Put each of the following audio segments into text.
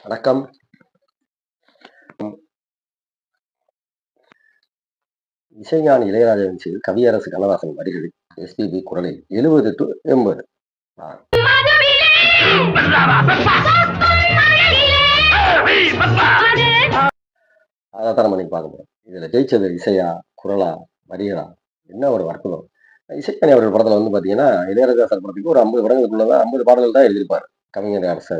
வணக்கம். இசைஞானி இளையராஜாவின் செய்தி கவியரசு கண்ணதாசன் வரிகளில் எஸ்பிபி குரலில் 70 to 80. அதைத்தான் நம்ம இன்னைக்கு பார்க்க போறோம். இதுல ஜெயிச்சது இசையா, குரலா, வரிகளா? என்ன ஒரு அற்புதம்! இசைஞானி அவர்கள் படத்துல வந்து பாத்தீங்கன்னா, இளையராஜா சார் படத்துக்கு ஒரு 50 படங்களுக்குள்ளதான் 50 பாடல்கள் தான் எழுதியிருப்பாரு. கவியரசு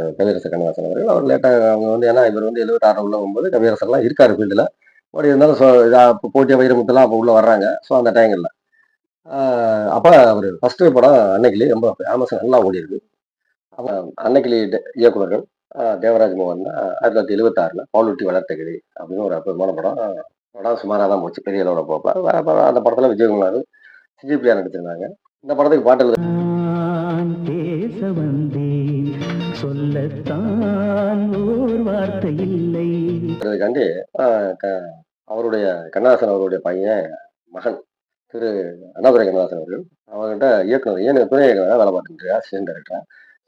கண்ணதாசன் அவர்கள். அவர் லேட்டா அவங்க வந்து ஏன்னா இவர் வந்து 76 உள்ள போகும்போது கவியரசர்லாம் இருக்காரு ஃபீல்டுல. பட் இருந்தாலும் இதா போட்டியா வைரமுத்துலாம் அப்ப உள்ள வர்றாங்க. ஸோ அந்த டைங்கள்ல. அப்ப அவரு ஃபர்ஸ்ட் படம் அன்னைக்கிளி ரொம்ப ஃபேமஸா நல்லா ஓடியிருக்கு. அப்ப அன்னைக்கிளி இயக்குனர்கள் தேவராஜ் மோகன் 1976ல "பாலூட்டி வளர்த்த கிளி" அப்படின்னு ஒரு அற்புதமான படம். படம் சுமாரா தான் போச்சு. பெரிய அளவுல போகல. வேற படம் அந்த படத்துல விஜயகுமார், சிஜிபியா நடிச்சிருந்தாங்க. இந்த படத்துக்கு பாட்டு நான் பேச வந்தேன் சொல்லத்தான் ஓர் வார்த்தை இல்லை. எழுதுறதுக்காண்டி அவருடைய கண்ணதாசன் அவருடைய பையன் மகன் திரு அண்ணாதுரை கண்ணதாசன் அவர்கள் அவங்ககிட்ட இயக்குனர் துணை இயக்குனர் வேலை பார்த்துட்டு அசிஸ்டன்ட் டைரக்டரா.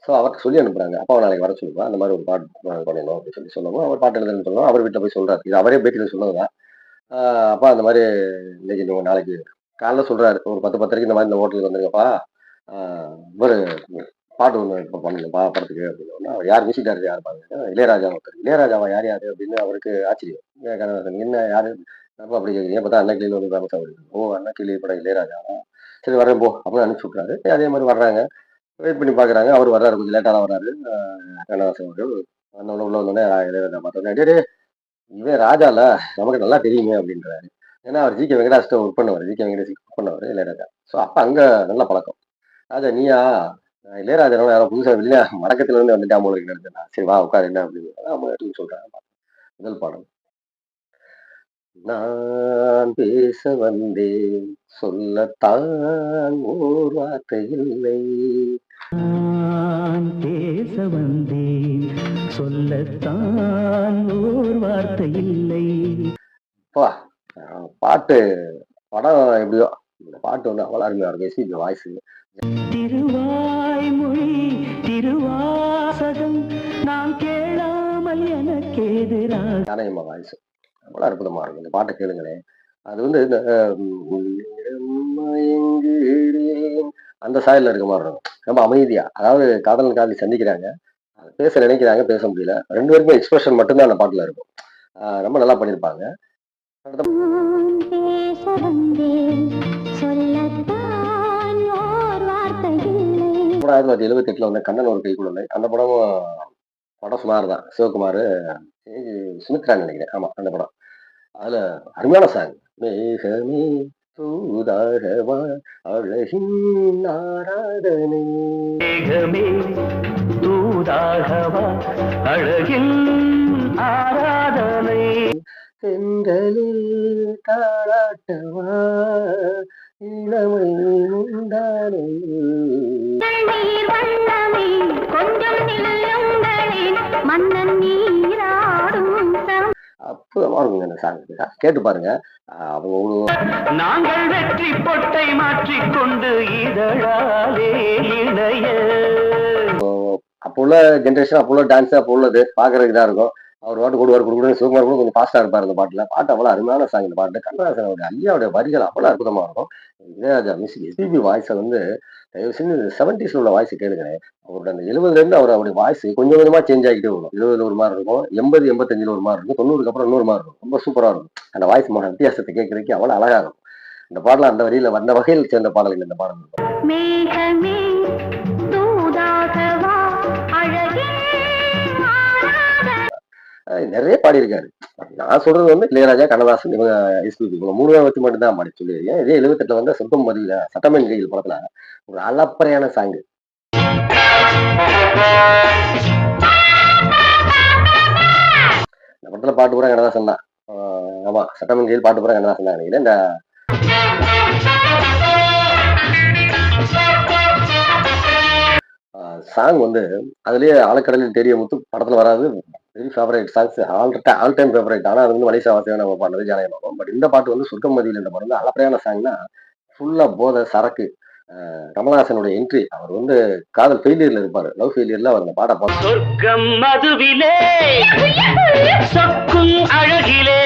ஸோ அவர்கிட்ட சொல்லி அனுப்புறாங்க. அப்பாவை நாளைக்கு வர சொல்லுவா அந்த மாதிரி ஒரு பாட்டு பண்ணணும் அப்படின்னு சொல்லவும் அவர் பாட்டு எழுதுன்னு சொல்லணும். அவர் வீட்டில் போய் சொல்றாரு. இது அவரே பேட்டியில் சொன்னதுதான். அப்பா அந்த மாதிரி இன்னைக்கு நீங்க நாளைக்கு காலைல சொல்றாரு ஒரு 10-10:30 இந்த மாதிரி இந்த ஹோட்டலுக்கு வந்துருங்கப்பா. இவர் பாட்டு ஒன்று இப்போ பண்ணுங்கப்பா படத்துக்கு அப்படின்னா யார் மியூசிக் டைரக்டர் யார் பாருங்க இளையராஜா ஒருத்தர். இளையராஜாவா யார் யாரு அப்படின்னு அவருக்கு ஆச்சரியம். கண்ணதாசன் என்ன யாரு அப்போ அப்படி கேட்குறீங்க பார்த்தா அன்னக்கிளியில் வந்து ஃபேமஸ் ஆகுது. ஓ அன்னக்கிளி படம் இளையராஜாவா? சரி வரேன் போ அப்படின்னு அனுப்பிச்சு விட்றாரு. அதே மாதிரி வர்றாங்க. வெயிட் பண்ணி பார்க்குறாங்க. அவர் வர்றாரு கொஞ்சம் லேட்டாக தான் வர்றாரு. கண்ணதாசன் அவர்கள் வந்தவொடனே உள்ள வந்தோடனே இளையராஜா பார்த்தோன்னே டே இவன் ராஜால நமக்கு நல்லா தெரியுமே அப்படின்றாரு. ஏன்னா அவர் ஜி கே வெங்கடாஸ்ட ஒர்க் பண்ணவர். ஜி கே வெங்கடேஷ் ஒர்க் பண்ணவர் இளையராஜா. ஸோ அப்போ அங்கே நல்ல பழக்கம். ராஜா நீயா இளையராஜா யாரோ புதுசாக வெளியே மடக்கத்துல இருந்து வந்துட்டா போல இருக்கு. சரி வா உட்காரு என்ன அப்படின்னு சொல்றேன். முதல் பாடல் நான் பேச வந்தேன் சொல்லத்தான் ஓர் வார்த்தை இல்லை. நான் பேச வந்தேன் சொல்லத்தான் ஓர் வார்த்தை இல்லை. பாட்டு படம் எப்படியோ இந்த பாட்டு வந்து அவ்வளோ அருமையா இருக்கும். எஸ்பிபி வாய்ஸ் திருவாய்மொழி திருவாசகம் நான் கேளாமல் எனக்கேதுரா ஜானகியம்மா வாய்ஸ் அவ்வளோ அற்புதமா இருக்கும். இந்த பாட்டை கேளுங்களேன். அது வந்து இந்த அந்த சாயல்ல இருக்க மாதிரி இருக்கும். ரொம்ப அமைதியா அதாவது காதலன் காதலி சந்திக்கிறாங்க. பேச நினைக்கிறாங்க பேச முடியல. 2 பேருக்குமே எக்ஸ்பிரஷன் மட்டும்தான் அந்த பாட்டுல இருக்கும். ரொம்ப நல்லா பண்ணியிருப்பாங்க. அடுத்த 1978ல வந்த கண்ணன் ஒரு கைக்குழந்தை அந்த படம் சுமார் தான். சிவகுமார் சுமித்ரான்னு நினைக்கிறேன். ஆமா அந்த படம். அதுல அருமையான சாங் மேகமே தூதாகவா அழகின் ஆராதனை. மேகமே தூதாகவா அழகின் ஆராதனை செங்கலில் தாளாட்டவா இளமை உண்டானே. அற்புதமா இருக்குங்க இந்த சாங். கேட்டு பாருங்க. அவங்க நாங்கள் வெற்றி பொட்டை மாற்றிக்கொண்டு இதழாலே இணைய அப்போ உள்ள ஜென்ரேஷன் அப்போ உள்ள டான்ஸ் அப்போ உள்ளது பாக்குறதுக்கு தான் இருக்கும். அவர் பாட்டு கொடுவார் கொடுக்கணும். சிவகுமார் கூட கொஞ்சம் ஃபாஸ்டா இருப்பார் இந்த பாட்டுல. பாட்டு அவ்வளவு அருமையான சாங் இந்த பாட்டு. கண்ணதாசனுடைய ஐயாவுடைய வரிகள் அவ்வளவு அற்புதமா இருக்கும். இளையராஜா மியூசிக் எஸ்பிபி வாய்ஸை வந்து தயவு செஞ்சு 70s உள்ள வாய்ஸ் கேளுங்களேன். அவரோட அந்த 70ல இருந்து அவருடைய வாய்ஸ் கொஞ்சம் கொஞ்சமா சேஞ்ச் ஆகிட்டே வரும். 70ல ஒரு மாதிரி இருக்கும், 80 85ல ஒரு மாதிரி இருக்கும், 90க்கு அப்புறம் இன்னொரு மாதிரி இருக்கும். ரொம்ப சூப்பரா இருக்கும். அந்த வாய்ஸ் வித்தியாசத்தை கேட்கறதுக்கு அவ்வளவு அழகா இருக்கும். இந்த பாடல அந்த வரியில வந்த வகையில் சேர்ந்த பாடல்கள் இந்த பாடல். நிறைய பாடியிருக்காரு. நான் சொல்றது வந்து இளையராஜா, கண்ணதாசன் இவங்க எஸ்பிபி இவங்க 3 பேரை வச்சு மட்டும் தான் பாடி சொல்லியிருக்கேன். இதே 78ல வந்து சொர்க்கம் மதியில சட்டமன் கையில் படத்துல ஒரு அளப்பறையான சாங்கு. இந்த படத்துல பாட்டு பூரா கண்ணதாசன் தான். ஆமா சட்டமன் கையில் பாட்டு பூரா கண்ணதாசன் தான் நினைக்கிறேன். இந்த சாங் வந்து அதுலயே ஆழக்கடலில் தெரிய முத்து படத்துல வராது. Very favourite songs all time favourite. ஆனா அது வந்து மலேசியா வாசியான நம்ம பாடுறது ஜானகியம்மா. பட் இந்த பாட்டு வந்து சொர்க்கம் மதியில் இந்த படம் வந்து அளப்பறையான சாங்னா ஃபுல்லா போதை சரக்கு கமலஹாசனுடைய என்ட்ரி. அவர் வந்து காதல் ஃபெயிலியர்ல இருப்பாரு. லவ் ஃபெயிலியர்ல அவர் அந்த பாட்ட சொர்க்கம் மதுவிலே சொக்கும் அழகிலே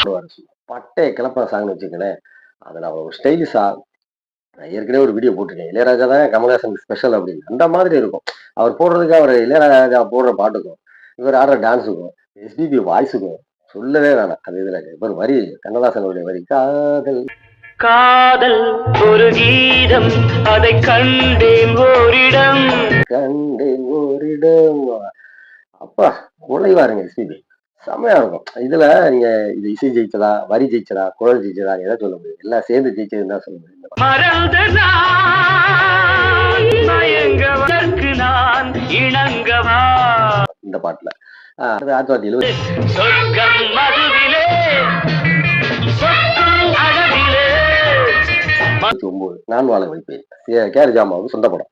பாடுவாரு. பட்டைய கிளப்புற சாங்னு வச்சுக்கங்களேன். அதுல அவர் ஒரு ஸ்டைலிஷா நான் ஏற்கனவே ஒரு வீடியோ போட்டிருக்கேன். இளையராஜா தான் கமலஹாசனுக்கு ஸ்பெஷல் அப்படின்னு. அந்த மாதிரி இருக்கும். அவர் போடுறதுக்கு அவர் இளையராஜா போடுற பாட்டுக்கும், இவர் ஆடுற டான்ஸுக்கும், எஸ்பிபி வாய்ஸுக்கும் சொல்லவே வேணாம். அது இதுல இவர் வரி கண்ணதாசனுடைய வரி காதல் காதல் ஒரு கீதம் அதை கண்டேன் ஓரிடம் கண்டேன் ஓரிடம். அப்பா குலைவாருங்க எஸ்பிபி. செம்மையா இருக்கும். இதுல நீங்க இது இசை ஜெயிச்சதா, வரி ஜெயிச்சதா, குரல் ஜெயிச்சதா எதை சொல்ல முடியும்? எல்லாம் சேர்ந்து ஜெயிச்சதுன்னு தான் சொல்ல முடியும். மறந்த நான் மயங்கவதற்கு நான் இணங்கவா இந்த பாட்டுல அது 1970 சொர்க்கம் மதுவிலே சொக்கும் அழகிலே 9 நான் வாழ வைப்பேன். கேஆர் ஜாமாவுக்கு சொந்த படம்.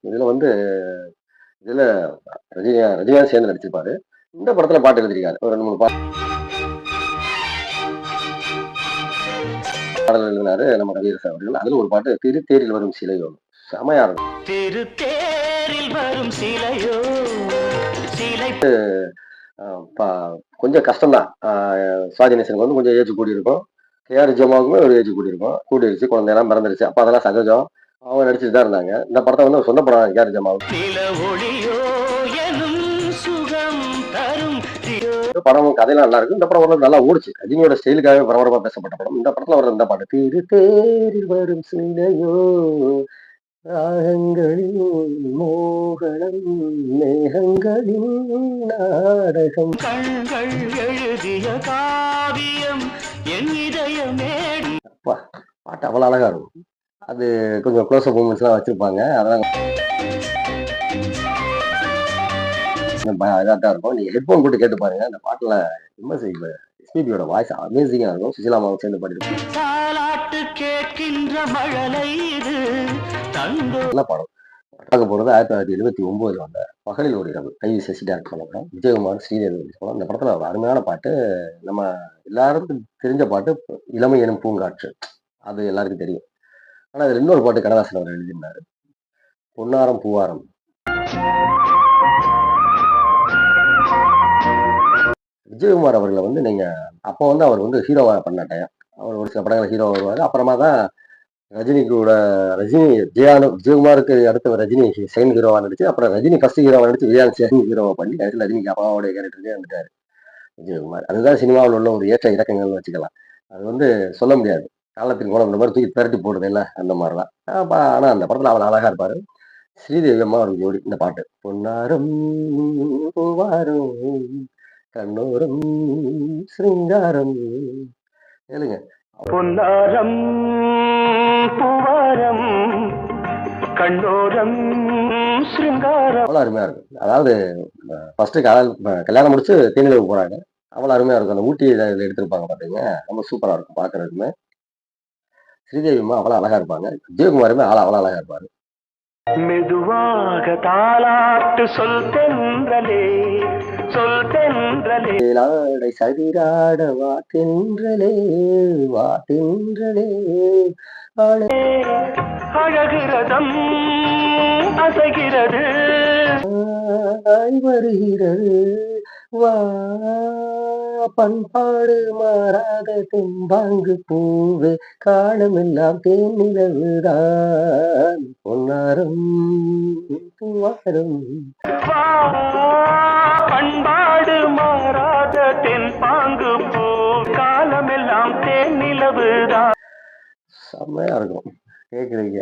இதுல ரஜினிகாந்த் சேர்ந்து நடிச்சிருப்பாரு. இந்த படத்துல பாட்டு எழுதிருக்காரு. ஒரு 2 3 பாடல் எழுதினாரு நம்ம கவியரசு அவர்கள். அதுல ஒரு பாட்டு திருத்தேரில் வரும் சிலையோ செமையா இருக்கும். திருத்தேரில் வரும் சிலையோ சிலை கொஞ்சம் கஷ்டம்தான். சுவாதிநேசனுக்கு வந்து கொஞ்சம் ஏஜ் கூடி இருக்கும். கேஆர் ஜமாவுக்குமே ஒரு ஏஜ் கூடி இருக்கும். கூடிருச்சு, குழந்தையெல்லாம் பிறந்துருச்சு. அப்ப அதெல்லாம் சகஜம். அவங்க நடிச்சுட்டு தான் இருந்தாங்க. இந்த படத்தை வந்து ஒரு சொந்த படம் கேஆர் ஜமாவுக்கு. சில ஒளியோ எனும் சுகம் தரும் படம் கதையெல்லாம் நல்லா இருக்கு. இந்த படம் ஒரு நல்லா ஓடிச்சு. ரஜினியோட ஸ்டைலுக்காகவே பரபரப்பா பேசப்பட்ட படம். இந்த படத்துல வர இந்த பாட்டு திருத்தேரில் வரும் சிலையோ ராகங்களின் மோகனம் மேகங்களின் நாடகம். கண்கள் எழுதிய காவியம் என் இதயமேடி அப்பா பாட்டு அவ்வளவு அழகா இருக்கும். அது கொஞ்சம் க்ளோஸ் அப் மூமெண்ட்ஸ் எல்லாம் வச்சிருப்பாங்க. அதெல்லாம் இதாக தான் இருக்கும். நீங்க ஹெட்போன் போட்டு கேட்டு பாருங்க. அந்த பாட்டுல எஸ்பிபியோட வாய்ஸ் அமேசிங்கா இருக்கும். சுசிலாமாவும் சேர்ந்து பாடிருக்கும். தாலாட்டு கேட்கின்ற மழலை இது தந்தோ நல்ல படம். பார்க்க போறது 1979 வந்த பகலில் ஒரு இரவு. கை சசி டேரக்ட் பண்ண படம். விஜயகுமார், ஸ்ரீதேவி படம். இந்த படத்துல ஒரு அருமையான பாட்டு. நம்ம எல்லாருக்கும் தெரிஞ்ச பாட்டு இளமை எனும் பூங்காற்று. அது எல்லாருக்கும் தெரியும். ஆனா அதுல இன்னொரு பாட்டு கண்ணதாசன் அவர் எழுதியிருந்தாரு. பொன்னாரம் பூவாரம். விஜயகுமார் அவர்களை வந்து நீங்க அப்போ வந்து அவர் வந்து ஹீரோவா பண்ணாட்டேன். அவர் ஒரு சில படங்கள் ஹீரோ வருவாரு. அப்புறமா தான் ரஜினி விஜயகுமாருக்கு அடுத்த ரஜினி செகண்ட் ஹீரோவா நடிச்சு, அப்புறம் ரஜினி ஃபர்ஸ்ட் ஹீரோவா நடிச்சு விஜயாந்த் செகண்ட் ஹீரோவா பண்ணி கடைசியில் ரஜினிக்கு அப்பாவோடைய கேரக்டருக்கே வந்துட்டாரு விஜயகுமார். அதுதான் சினிமாவில் உள்ள ஒரு ஏற்ற இறக்கங்கள்னு வச்சுக்கலாம். அது வந்து சொல்ல முடியாது. காலத்தின் கோலம் இந்த மாதிரி தூக்கி திரட்டி போடுறது இல்லை, அந்த மாதிரிலாம். ஆனா அந்த படத்துல அவன் அழகா இருப்பாரு. ஸ்ரீதேவி அம்மா ஒரு ஜோடி. இந்த பாட்டு பொன்னாரம் பூவாரம் கண்ணோரம் சிருங்காரம் கேளுங்க. பொன்னாரம் பூவாரம் கண்ணோரம் சிருங்காரம் அவ்வளோ அருமையா இருக்கும். அதாவது ஃபர்ஸ்ட் கல்யாணம் முடிச்சு தேனிலவுக்கு போறாங்க. அவ்வளோ அருமையா இருக்கும். அந்த ஊட்டி இதில் எடுத்திருப்பாங்க பாத்தீங்க. ரொம்ப சூப்பரா இருக்கும் பாக்குறதுக்குமே. ஸ்ரீதேவி அம்மா அவ்வளோ அழகா இருப்பாங்க. விஜயகுமாருமே அவ்வளோ அழகா இருப்பாரு. மெதுவாக தாலாட்டு சொல் தென்றலே சொல் தென்றலே வேளாடை சதிராட வா தென்றலே வா தென்றலே அழகிறதம் அசைகிறது வருகிறது வா பண்பாடு மாறாத தெம்பாங்கு பூவே காலமெல்லாம் தேனிலவுதான் பொன்னாரம் பூவாரம். பண்பாடு மாறாத தென்பாங்கு பூ காலமெல்லாம் தேனிலவுதான். செம்மையா இருக்கும் கேக்குறீங்க.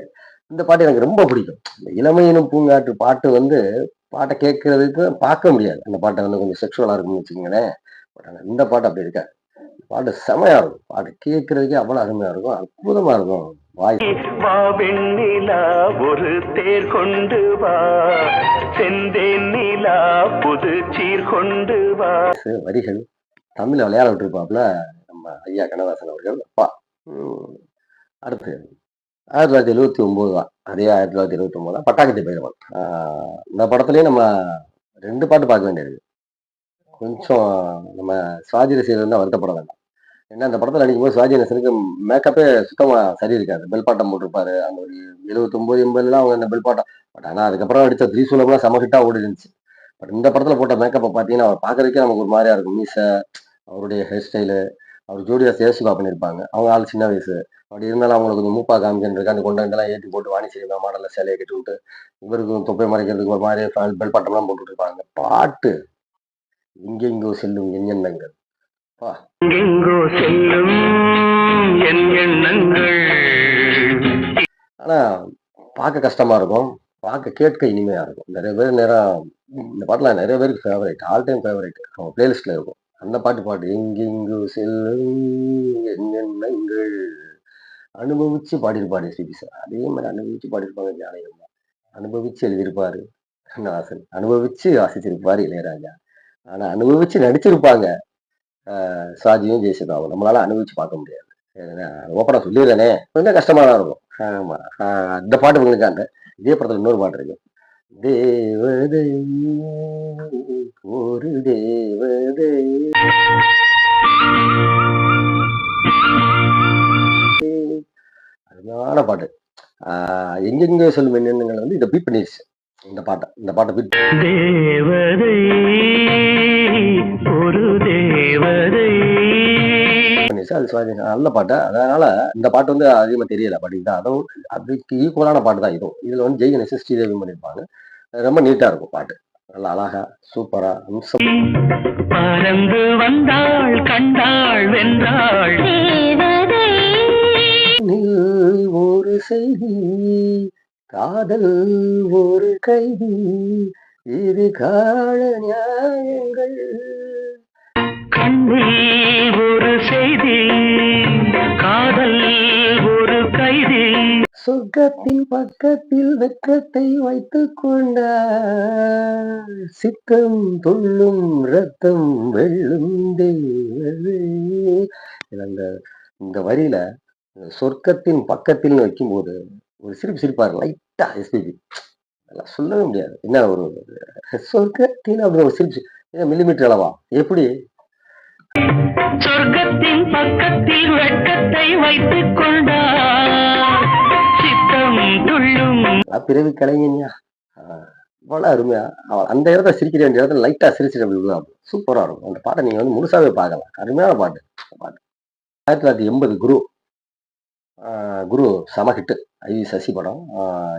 இந்த பாட்டு எனக்கு ரொம்ப பிடிக்கும். இந்த இளமையினும் பூங்காற்று பாட்டு வந்து பாட்டை கேட்கறதுக்கு பார்க்க முடியாது. அந்த பாட்டை வந்து கொஞ்சம் செக்ஷுவலா இருக்கும்னு வச்சுக்கோங்களேன். இந்த பாட்டு அப்படி இருக்காது. பாட்டு செமையா இருக்கும். பாட்டு கேட்கறதுக்கே அவ்வளவு அருமையா இருக்கும். அற்புதமா இருக்கும். வா வெண்ணிலா ஒரு தேர் கொண்டு வா செந்தேன் நிலா புது சீர் கொண்டு வா. வரிகள் தமிழ்ல விளையாட விட்டுருப்பாப்புல நம்ம ஐயா கண்ணதாசன் அவர்கள். அப்பா அடுத்து 1979 தான். அதே 1979 தான் பட்டாக்கத்தி பைரவன். இந்த படத்துலயே நம்ம 2 பாட்டு பார்க்க வேண்டியது. கொஞ்சம் நம்ம சுவாதி ரசிகர்கள் தான் வருத்தப்பட வேண்டாம். ஏன்னா அந்த படத்துல நடிக்கும்போது சிவாஜி கணேசனுக்கு மேக்கப்பே சுத்தமா சரி இருக்காது. பெல் பாட்டம் போட்டிருப்பாரு. அந்த ஒரு 79, 80லாம் அவங்க அந்த பெல் பாட்டம். பட் ஆனா அதுக்கப்புறம் அடிச்ச திரிசூலம்லாம் செம ஹிட்டா ஓடிருந்துச்சு. பட் இந்த படத்துல போட்ட மேக்கப்ப பார்த்தீங்கன்னா, அவர் பார்க்கறதுக்கே நமக்கு ஒரு மாரியா இருக்கும். மீசை, அவருடைய ஹேர் ஸ்டைலு, அவர் ஜோடியா ஜெயசுதா பண்ணியிருப்பாங்க. அவங்க ஆள் சின்ன வயசு. அப்படி இருந்தாலும் அவங்கள கொஞ்சம் மூப்பா காமிக்கன்றதுக்கு அந்த கொண்ட கிண்டலாம் ஏத்தி போட்டு வாணி சினிமா மாடல்ல சேலைய கட்டி விட்டு, இவருக்கும் தொப்பைய மறைக்கிறதுக்கு ஒரு மாரி பெல் பாட்டம்லாம் போட்டுட்டு இருப்பாங்க. பாட்டு எங்கெங்கோ செல்லும் என் எண்ணங்கள். அப்பா! எங்கெங்கோ செல்லும் என் எண்ணங்கள். ஆனா பார்க்க கஷ்டமா இருக்கும். கேட்க இனிமையா இருக்கும். நெறைய பேர் இந்த பாட்டுலாம் நெறைய பேருக்கு ஃபேவரைட். All time favourite. அவங்க பிளேலிஸ்ட்ல இருக்கும். அந்த பாட்டு எங்கெங்கோ செல்லும் என் எண்ணங்கள் அனுபவிச்சு பாடியிருப்பாரு எஸ்பிபி சார். அதே மாரி அனுபவிச்சு பாடியிருப்பாங்க ஜானகி. அனுபவிச்சு எழுதியிருப்பாரு கண்ணதாசன். அனுபவிச்சு வாசிச்சிருப்பாரு இளையராஜா. ஆனா அனுபவிச்சு நடிச்சிருப்பாங்க சாஜியும், ஜெயசுதாவும். நம்மளால அனுபவிச்சு பார்க்க முடியாது. ஓப்பனா சொல்லிடுறேனே! கொஞ்சம் கஷ்டமா தான் இருக்கும். ஆமா. இந்த பாட்டு உங்களுக்காக. இதே படத்துல இன்னொரு பாட்டு இருக்கு. தேவதை ஒரு தேவதை அருமையான பாட்டு. எங்கெங்கோ செல்லும் எண்ணங்கள் வந்து இத பீட் பண்ணிருச்சு. இந்த பாட்ட பீட் தேவதை ஒரு தேவதை. பண்ணிருச்சு. அது சிவாஜி நல்ல பாட்டு. அதனால இந்த பாட்டு வந்து அதிகமா தெரியல. பட் இது அதுவும் அதுக்கு ஈக்குவலான பாட்டு தான் இதுவும். இதுல வந்து ஜெய் கணேசன், ஸ்ரீதேவியும் பண்ணியிருப்பாங்க. ரொம்ப நீட்டா இருக்கும் பாட்டு. நல்லா அழகா, சூப்பரா, அம்சம் பறந்து வந்தாள் கண்டாள் வென்றாள். ஒரு செய்தி, காதல் ஒரு கைதி, இது கால நியாயங்கள். கண்ணில் ஒரு செய்தி, காதல் ஒரு கைதி. சொர்க்கத்தின் பக்கத்தில் வெட்கத்தை வைத்துக் கொண்டார், சித்தம் துள்ளும் ரத்தம் வெள்ளும் தேவதே. அந்த இந்த வரியில சொர்க்கத்தின் பக்கத்தில் வைக்கும்போது ஒரு சிரிப்பாரு லைட்டா எஸ்பிபி. அதெல்லாம் சொல்லவே முடியாது. என்ன ஒரு சொர்க்கத்தின் அப்படி ஒரு சிரிப்பு. என்ன மில்லிமீட்டர் அளவா? எப்படி? சொர்க்கத்தின் பக்கத்தில் வெட்கத்தை வைத்துக் கொண்டார், சித்தம் துள்ளும். பிறவி கலைஞனியா இவ்வளவு அருமையா அந்த இடத்த சிரிக்கிற வேண்டிய இடத்துல லைட்டா சிரிச்சிட்டு அப்படி விடுவாங்க. சூப்பரா இருக்கும். அந்த பாட்டை நீங்க வந்து முழுசாவே பார்க்கலாம். அருமையான பாட்டு. 1980 குரு செம ஹிட்டு. ஐவி சசி படம்.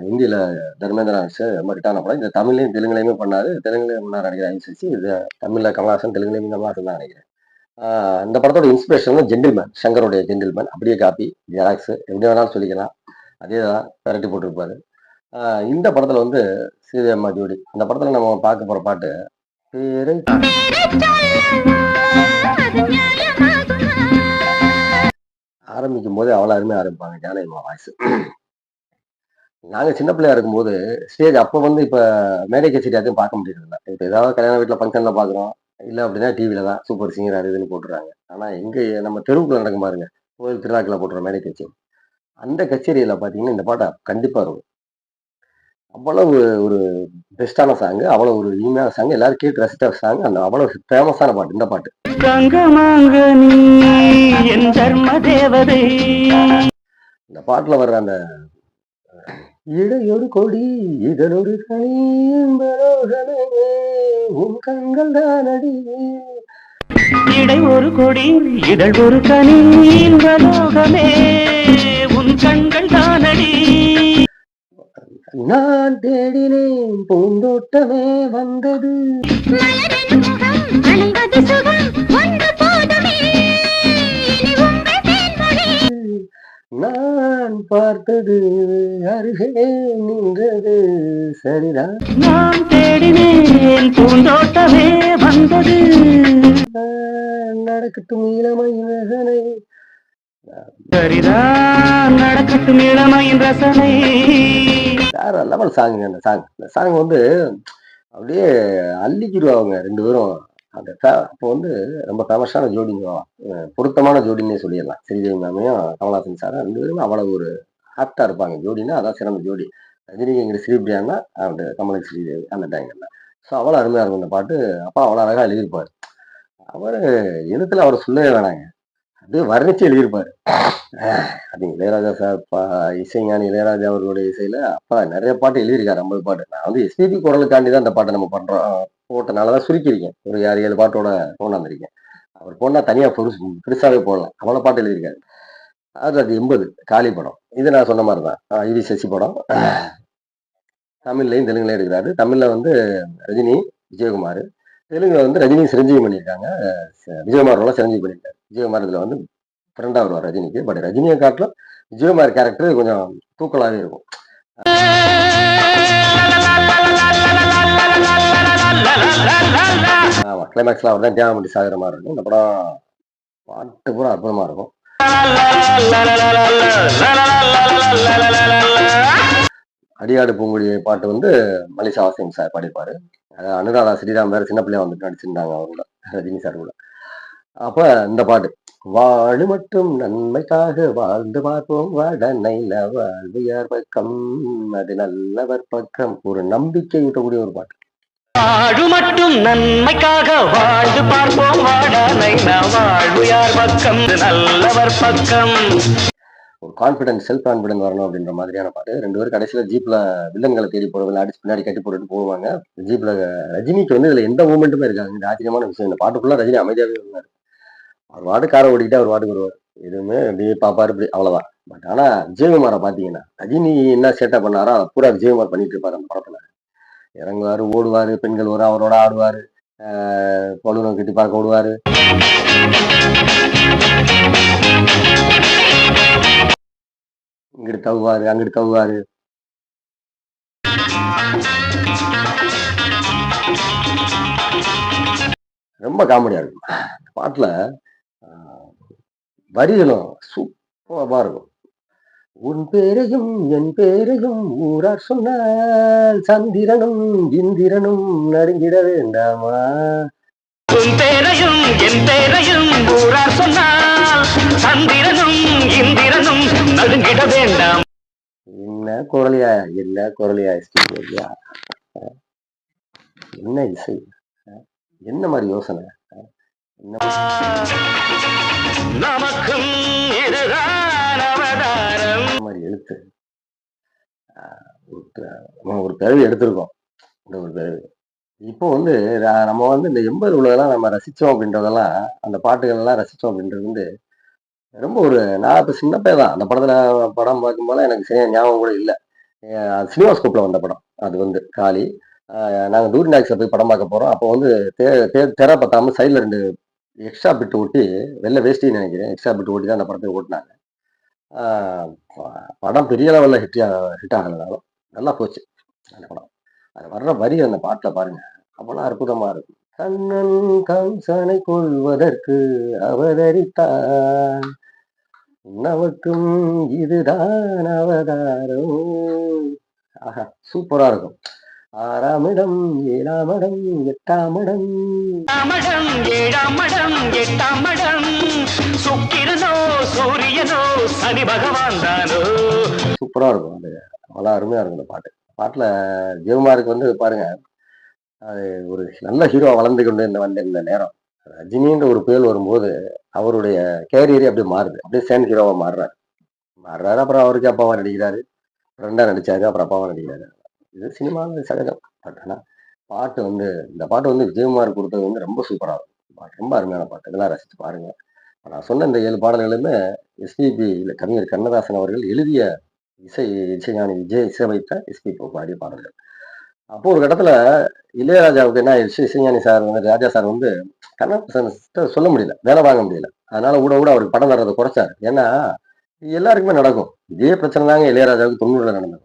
ஹிந்தியில தர்மேந்திரா ரொம்ப ஹிட்டான படம். இந்த தமிழ்லையும் தெலுங்குலையுமே பண்ணாரு. தெலுங்குலையும் பண்ணாரு நினைக்கிறேன் ஐவி சசி. இது தமிழ்ல கமலஹாசன், தெலுங்குலையும் கமலஹாசன் தான் நினைக்கிறேன். இந்த படத்தோட இன்ஸ்பிரேஷன் வந்து ஜென்டில்மேன். சங்கருடைய ஜென்டில்மேன். அப்படியே காப்பி, ஜெராக்ஸ் எப்படி வேணாலும் சொல்லிக்கலாம். அதே தான் பெரட்டி போட்டிருப்பாரு. இந்த படத்துல வந்து ஸ்ரீதேவி அம்மா ஜோடி. அந்த படத்துல நம்ம பார்க்க போற பாட்டு பேரை ஆரம்பிக்கும் போதே அவ்வளவு அருமையா ஆரம்பிப்பாங்க ஜானகி அம்மா வாய்ஸ். நாங்க சின்ன பிள்ளையா இருக்கும்போது ஸ்டேஜ் அப்ப வந்து இப்ப மேடை கச்சேரி அதையும் பார்க்க முடியறதில்ல. இப்ப ஏதாவது கல்யாண வீட்டுல ஃபங்க்ஷன்ல பாக்குறோம். இல்ல அப்படின்னா டிவில தான் சூப்பர் சிங்கர் அது இதுன்னு போட்டுறாங்க. ஆனா எங்க நம்ம தெருவுக்குள்ள நடக்கும் பாருங்க. கோயில் திருவிழாக்களை போட்டுற மேடை கச்சேரி. அந்த கச்சேரியில பாத்தீங்கன்னா இந்த பாட்டை கண்டிப்பா இருக்கும். அவ்வளவு ஒரு பெஸ்டான சாங். அவ்வளவு ஒரு இனிமையான சாங். எல்லாரும் கேட்டு ரசித்த சாங். அந்த அவ்வளவு ஃபேமஸான பாட்டு இந்த பாட்டு. தங்கமாங்கனி என் தர்ம தேவதை. இந்த பாட்டுல வர்ற அந்த இடையொரு கொடி இதழொரு கனி என்பலோகமே உன் கண்கள் தானடி. இடை ஒரு கொடி இதழ் ஒரு கனி இன்பலோகமே உன் கண்கள் தானடி. நான் தேடினேன் பூந்தோட்டமே வந்தது. நான் பார்த்தது அருகே நின்றது சரிதான். நான் தேடினேன் பூந்தோட்டமே வந்தது. நடக்கட்டும் இளமையின் ரசனை. சரிதான் நடக்கட்டும் இளமையின் ரசனை. வேற லெவல் சாங் அந்த சாங். இந்த சாங் வந்து அப்படியே அள்ளிக்கிடுவாங்க ரெண்டு பேரும். அப்போ வந்து ரொம்ப ஃபேமஸான ஜோடிங்க. பொருத்தமான ஜோடின்னே சொல்லிடலாம். ஸ்ரீதேவி மேமையும் கமலஹாசன் சாரும் ரெண்டு பேரும் அவ்வளவு ஒரு ஆப்டா இருப்பாங்க. ஜோடினா அதான் சிறந்த ஜோடி. ரஜினிக்கு எங்க ஸ்ரீபிரியான்னா அந்த கமலுக்கு ஸ்ரீதேவி அந்த டைம்ல. ஸோ அவ்வளோ அருமையா இருக்கும் இந்த பாட்டு. அப்பா அவ்வளோ அழகா எழுதியிருப்பாரு. அவரு எழுத்துல அவர் சொல்லவே வேணாங்க. அப்படியே வர்ணிச்சு எழுதியிருப்பாரு. அது இளையராஜா சார் இசைஞானி இளையராஜா அவர்களுடைய இசையில அப்பா நிறைய பாட்டு எழுதியிருக்காரு, 50 பாட்டு. நான் வந்து எஸ்பிபி குரலுக்காண்டி தான் இந்த பாட்டை நம்ம பண்றோம். போட்டனாலதான் சுருக்கியிருக்கேன். ஒரு 6-7 பாட்டோட கொண்டாந்துருக்கேன். அவர் போனா தனியா பெருசாவே போடலாம். அவ்வளவு பாட்டு எழுதியிருக்காரு. அது 80 காளி படம். இது நான் சொன்ன மாதிரிதான். இவி சசி படம். தமிழ்லையும் தெலுங்குலயும் எடுக்கிறாரு. தமிழ்ல வந்து ரஜினி, விஜயகுமார். தெலுங்குல வந்து ரஜினி சிரஞ்சீவி பண்ணியிருக்காங்க. விஜயகுமாரோட சிரஞ்சீவி பண்ணியிருக்காரு. விஜயகுமார் இதுல வந்து ஃப்ரெண்டா வருவார் ரஜினிக்கு. பட் ரஜினியை காட்டிலும் விஜயகுமார் கேரக்டர் கொஞ்சம் தூக்கலாவே இருக்கும். ஆமா, கிளைமேக்ஸ்ல அவர் தான் தியாகம் பண்ணி சாகிற மாதிரி இருக்கும். இந்த படம் பாட்டு பூரா அற்புதமா இருக்கும். அடியாடு பூங்குடி பாட்டு வந்து மலிசா வாசிங் சார் பாடிப்பாரு. அனுராதா ஸ்ரீராம் வேற சின்ன பிள்ளையா வந்துட்டு நடிச்சிருந்தாங்க அவரோட, ரஜினி சார் கூட. அப்ப இந்த பாட்டு வாழு மட்டும் நன்மைக்காக வாழ்ந்து பார்ப்போம் வடனைல வாழ்வு யார் பக்கம் அது நல்லவர் பக்கம், ஒரு நம்பிக்கை ஊட்டக்கூடிய ஒரு பாட்டு. வாழு மட்டும் நன்மைக்காக வாழ்ந்து பார்ப்போம் வாடனை வாழ்வு யார் பக்கம் நல்லவர் பக்கம். ஒரு கான்பிடன்ஸ், செல்ஃப் கான்பிடன்ஸ் வரணும் அப்படின்ற மாதிரியான பாட்டு. 2 பேரும் கடைசியில ஜீப்ல வில்லன்களை தேடி போறதுல அடிச்சு பின்னாடி கட்டி போட்டுட்டு போவாங்க. ஜீப்ல ரஜினிக்கு வந்து இதுல எந்த மூமெண்ட்டுமே இருக்காது. இந்த ஆச்சரியமான விஷயம், இந்த பாட்டுக்குள்ள ரஜினி அமைதியாவே இருந்தாரு. அவர் வாட்டு காரை ஓடிக்கிட்டு அவர் வாட்டுக்கு வருவார். எதுவுமே அப்படியே பாப்பாரு, இப்படி அவ்வளவுதான். பட் ஆனா விஜயகுமாரை பாத்தீங்கன்னா ரஜினி என்ன சேட்டை பண்ணாரோ அதை பூரா விஜயகுமார் பண்ணிட்டு இருப்பாரு அந்த படத்துல. இறங்குவாரு, ஓடுவாரு, பெண்கள் வரும் அவரோட ஆடுவாரு, பலூனை கட்டி பார்க்க ஓடுவாரு. இங்கிட்டு தவுவாரு, அங்கிட்டு தவுவாரு. ரொம்ப காமெடியா இருக்கும் பாட்டுல. வரிகளும் சூப்பரா இருக்கும். உன் பேரையும் என் பேரையும் ஊரார் சொன்னால் சந்திரனும் இந்திரனும் நடுங்கிட வேண்டாமா. உன் பேரையும் என் பேரையும் ஊரார் சொன்னால் சந்திரனும் இந்திரனும் நடுங்கிட வேண்டாம். என்ன குரலியா, என்ன குரலியா, என்ன இசை, என்ன மாதிரி யோசனை, நமக்கும் இதுதான் அவதாரம். மாதிரி எழுத்து. ஒரு பிறவி எடுத்திருக்கோம். இந்த ஒரு பிறவி இப்போ வந்து நம்ம வந்து இந்த 80 உள்ளதெல்லாம் நம்ம ரசிச்சோம் அப்படின்றதெல்லாம், அந்த பாட்டுகள் எல்லாம் ரசிச்சோம் அப்படின்றது வந்து ரொம்ப ஒரு, நான் இப்ப சின்ன பையன் தான். அந்த படம் பார்க்கும்போது எனக்கு சரியா ஞாபகம் கூட இல்லை. சினிமாஸ்கோப்ல வந்த படம் அது வந்து காளி. நாங்க டூரிநாக்ஸ்ல போய் படம் பார்க்க போறோம். அப்போ வந்து திரை பத்தாம சைட்ல 2 எக்ஸ்ட்ரா பிட் ஓட்டி, வெள்ளை வேஷ்டின்னு நினைக்கிறேன், எக்ஸ்ட்ரா பிட் ஓட்டி தான் அந்த படத்தை ஓட்டினாங்க. படம் பெரிய லெவல்ல ஹிட் ஆகலனாலும் நல்லா போச்சு அந்த படம். அது வர்ற வரி அந்த பாட்டுல பாருங்க, அவ்வளவு அற்புதமா இருக்கும். கண்ணன் கம்சனை கொள்வதற்கு அவதரித்தான், நமக்கும் இதுதான் அவதாரம். ஆஹா, சூப்பரா இருக்கும். 6ஆம் இடம் 7ஆம் இடம் 8ஆம் இடம், 7ஆம் இடம் 8ஆம் இடம், சுக்கிரனோ சூரியனோ சனி பகவான் தானோ. சூப்பரா இருக்கும். அது அவ்வளவு அருமையா இருக்கும் அந்த பாட்டு. பாட்டுல ஜெயக்குமாருக்கு வந்து பாருங்க, அது ஒரு நல்ல ஹீரோ வளர்ந்து கொண்டு வந்த இந்த நேரம் ரஜினின்ற ஒரு புயல் வரும்போது அவருடைய கேரியரே அப்படியே மாறுது. அப்படியே சேன் ஹீரோவா மாறுறாரு. அப்புறம் அவருக்கு அப்பாவா நடிக்கிறாரு, ஃப்ரெண்டா நடிச்சாரு, அப்புறம் அப்பாவா நடிக்கிறாரு. இது சினிமாவில் சகஜம். பட் ஆனா பாட்டு வந்து, இந்த பாட்டு வந்து விஜயகுமார் கொடுத்தது வந்து ரொம்ப சூப்பரா இருக்கும். பாட்டு ரொம்ப அருமையான பாட்டு. இதெல்லாம் ரசிச்சு பாருங்க. நான் சொன்ன இந்த 7 பாடல்களுமே எஸ்பிபி கவிஞர் கண்ணதாசன் அவர்கள் எழுதிய இசைஞானி விஜய் இசையமைத்த எஸ்பிபி பாடிய பாடல்கள். அப்போ ஒரு கட்டத்துல இளையராஜாவுக்கு என்ன ஆயிடுச்சு, இசைஞானி சார் வந்து ராஜா சார் வந்து கண்ணதாசன் சொல்ல முடியல, வேலை வாங்க முடியல. அதனால கூட அவருக்கு படம் தர்றதை குறைச்சாரு. ஏன்னா எல்லாருக்குமே நடக்கும் இதே பிரச்சனை தாங்க. இளையராஜாவுக்கு 90ல நடந்தது.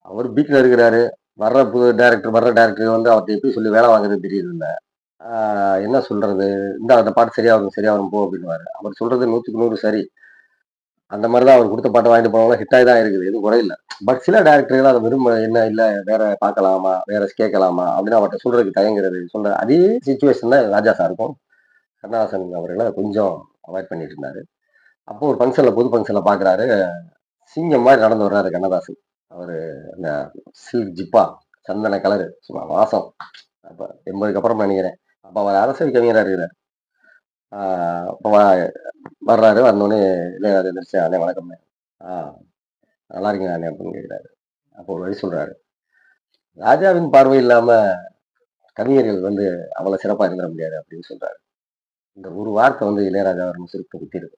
அவர் பீக்ல இருக்கிறாரு. வர்ற டைரக்டர் வந்து அவர்கிட்ட எப்படி சொல்லி வேலை வாங்குறது தெரியுது இல்ல. என்ன சொல்றது, இந்த அந்த பாட்டு சரியா வரும் போ அப்படின்னு. அவர் சொல்றது 100க்கு 100 சரி. அந்த மாதிரிதான் அவர் கொடுத்த பாட்டை வாங்கிட்டு போனவங்க ஹிட் ஆகி தான் இருக்குது, எதுவும் குறையில. பட் சில டைரக்டர்கள் அதை விரும்ப, என்ன இல்ல வேற பார்க்கலாமா, வேற கேட்கலாமா அப்படின்னு அவர்கிட்ட சொல்றதுக்கு தயங்குறது. அதே சுச்சுவேஷன் தான் ராஜா சாருக்கும். கண்ணதாசன் அவர்களை கொஞ்சம் அவாய்ட் பண்ணிட்டு இருந்தாரு. அப்போ ஒரு பொது ஃபங்க்ஷன்ல பாக்குறாரு, சிங்கம் மாதிரி நடந்து வர்றாரு கண்ணதாசன். அவரு இந்த சில்க் ஜிப்பா, சந்தன கலரு, சும்மா வாசம். அப்ப 80க்கு அப்புறம் நினைக்கிறேன். அப்ப அவர் அரசியல் கவிஞரா இருக்கிறார். அப்போ வர்றாரு. வந்தோடனே இளையராஜா எந்திரிச்சு, "அண்ணே வணக்கம்ண்ணே." "ஆ நல்லா இருக்கீங்களா அண்ணே?" அப்படின்னு கேட்குறாரு. அப்போ ஒரு வழி சொல்றாரு. "ராஜாவின் பார்வை இல்லாம கவிஞர்கள் வந்து அவ்வளவு சிறப்பா இருந்துட முடியாது" அப்படின்னு சொல்றாரு. இந்த ஒரு வார்த்தை வந்து இளையராஜா மனசுக்கு குத்திருக்கு.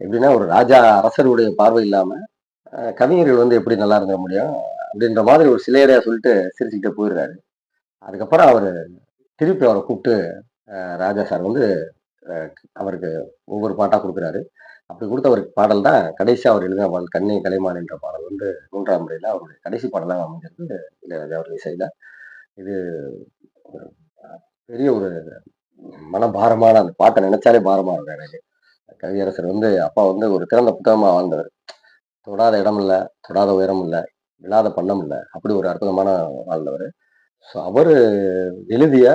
எப்படின்னா, ஒரு ராஜா அரசருடைய பார்வை இல்லாம கவிஞர்கள் வந்து எப்படி நல்லா இருந்துட முடியும் அப்படின்ற மாதிரி ஒரு சிலையடையா சொல்லிட்டு சிரிச்சுக்கிட்டே போயிடுறாரு. அதுக்கப்புறம் அவரு திருப்பி அவரை கூப்பிட்டு ராஜா சார் வந்து அஹ், அவருக்கு ஒவ்வொரு பாட்டா கொடுக்குறாரு. அப்படி கொடுத்த ஒரு பாடல் தான் கடைசியா அவர் எழுதின பாடல் கண்ணே கலைமான் என்ற பாடல் வந்து 3ஆம் முறையில அவருடைய கடைசி பாடலாக அமைஞ்சிருக்கு இளையராஜா அவர்கள் இசையில. இது ஒரு பெரிய ஒரு மனபாரமான அந்த பாட்டை நினைச்சாலே பாரமா இருக்கும் எனக்கு. கவியரசர் வந்து அப்பா வந்து ஒரு திறந்த புத்தகமா வாழ்ந்தவர். தொடாத இடம் இல்ல, தொடாத உயரம் இல்ல, விழாத பண்ணம் இல்ல. அப்படி ஒரு அற்புதமான வாழ்ந்தவர். ஸோ அவரு எழுதிய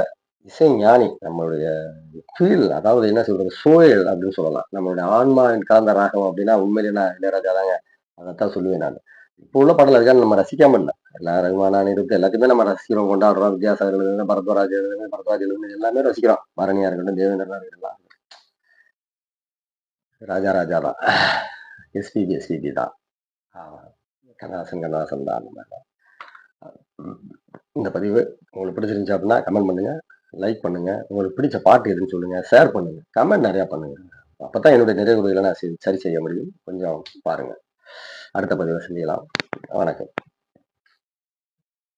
இசை ஞானி. நம்மளுடைய ஃபீல் அதாவது என்ன சொல்றது? சூழல் அப்படின்னு சொல்லலாம். நம்மளுடைய ஆன்மாவின் கலந்த ராகம் அப்படின்னா உண்மையிலேயே நான் இளையராஜா தாங்க. அதத்தான் சொல்லுவேன் நானு. இப்போ உள்ள பாடல் இருக்கான்னு நம்ம ரசிக்காம இல்ல. எல்லா ரகுமான், அனிருத் எல்லாத்தையுமே நம்ம ரசிக்கிறோம், கொண்டாடுறோம். வித்யாசாகர் எழுதுனது, பரத்வாஜ் எழுதுனது, பரத்வாஜ் எழுதுனது எல்லாமே ரசிக்கிறோம். பரணியா இருக்கட்டும், தேவேந்திரனா இருக்கட்டும். ராஜா ராஜா தான். எஸ்பிபி தான். ஆ, கண்ணதாசன் தான். அந்த மாதிரி தான். ம். இந்த பதிவு உங்களுக்கு பிடிச்சிருந்துச்சு அப்படின்னா கமெண்ட் பண்ணுங்க, லைக் பண்ணுங்க. உங்களுக்கு பிடிச்ச பாட்டு எதுன்னு சொல்லுங்க, ஷேர் பண்ணுங்க, கமெண்ட் நிறையா பண்ணுங்க. அப்பதான் என்னுடைய நிறைய குறைகளை நான் சரி செய்ய முடியும். கொஞ்சம் பாருங்க. அடுத்த பதிவை சந்திக்கலாம். வணக்கம்.